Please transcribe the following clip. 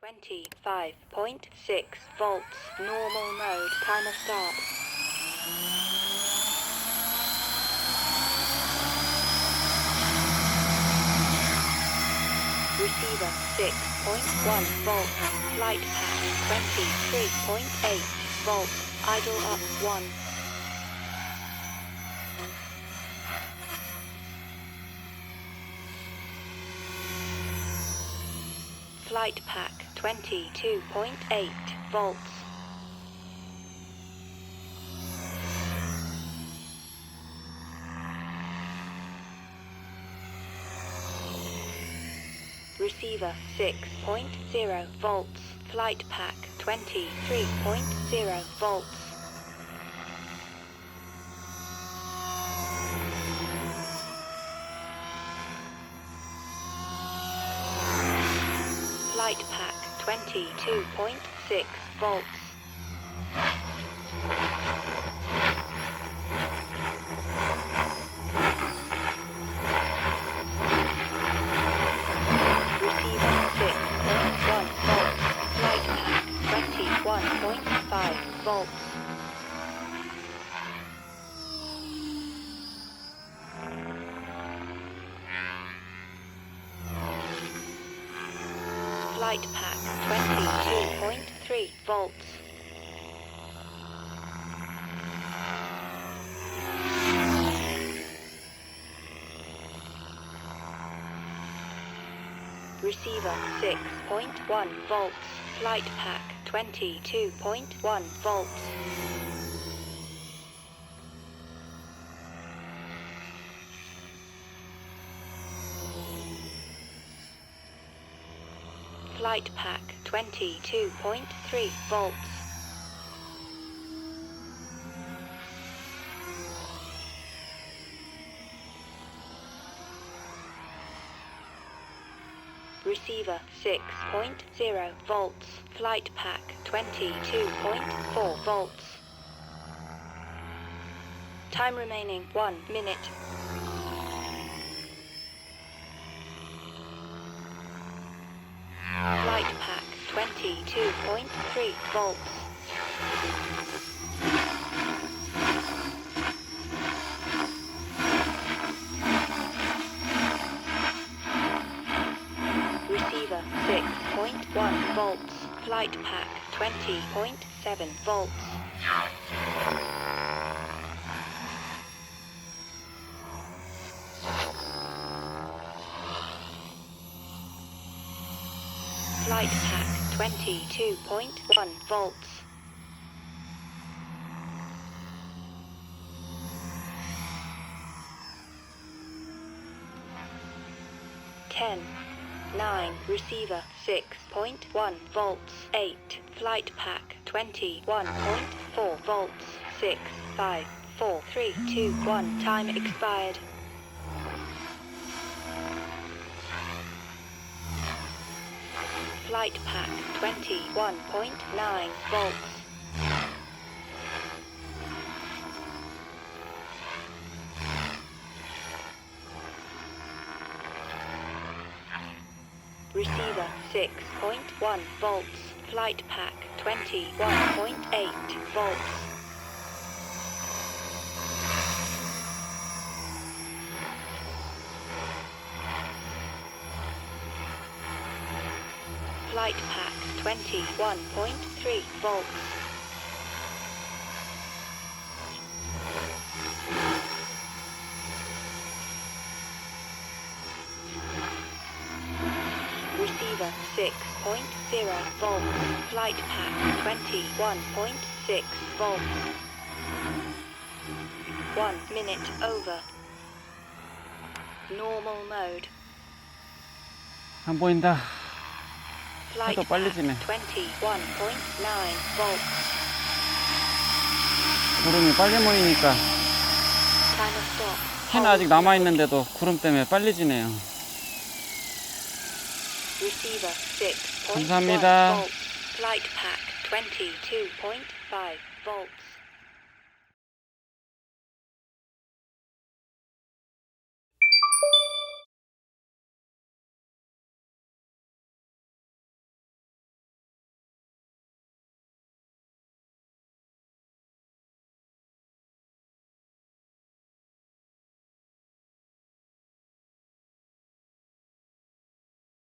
(25.6 volts) normal mode. Timer start. Receiver 6.1 volts. Flight path 23.8 volts. Idle up 1. Flight pack 22.8 volts. Receiver 6.0 volts. Flight pack 23.0 volts. Flight pack 22.6 volts. Receiver 6.1 volts. Flight pack 21.5 volts. Flight pack 22.3 volts. Receiver 6.1 volts. Flight pack 22.1 volts. Flight pack 22.3 volts. Receiver 6.0 volts. Flight pack 22.4 volts. Time remaining 1 minute. Flight pack 22.3 volts. Receiver 6.1 volts. Flight pack 20.7 volts. Flight pack 22.1 volts. Ten, 9, receiver 6.1 volts. 8, flight pack 21.4 volts. 6, 5, 4, 3, 2, 1, time expired. Flight pack 21.9 volts. Receiver 6.1 volts. Flight pack 21.8 volts. Flight pack 21.3 volts. Receiver 6.0 volts. Flight pack 21.6 volts. 1 minute over. Normal mode. 안 보인다. Flight 해도 빨리 pack 지네. 21.9 volts. 구름이 빨리 모이니까 Timer stop. 해는 아직 남아있는데도 구름 때문에 빨리 지네요. Receiver 6.1 감사합니다. volts. Flight pack 22.5 volts.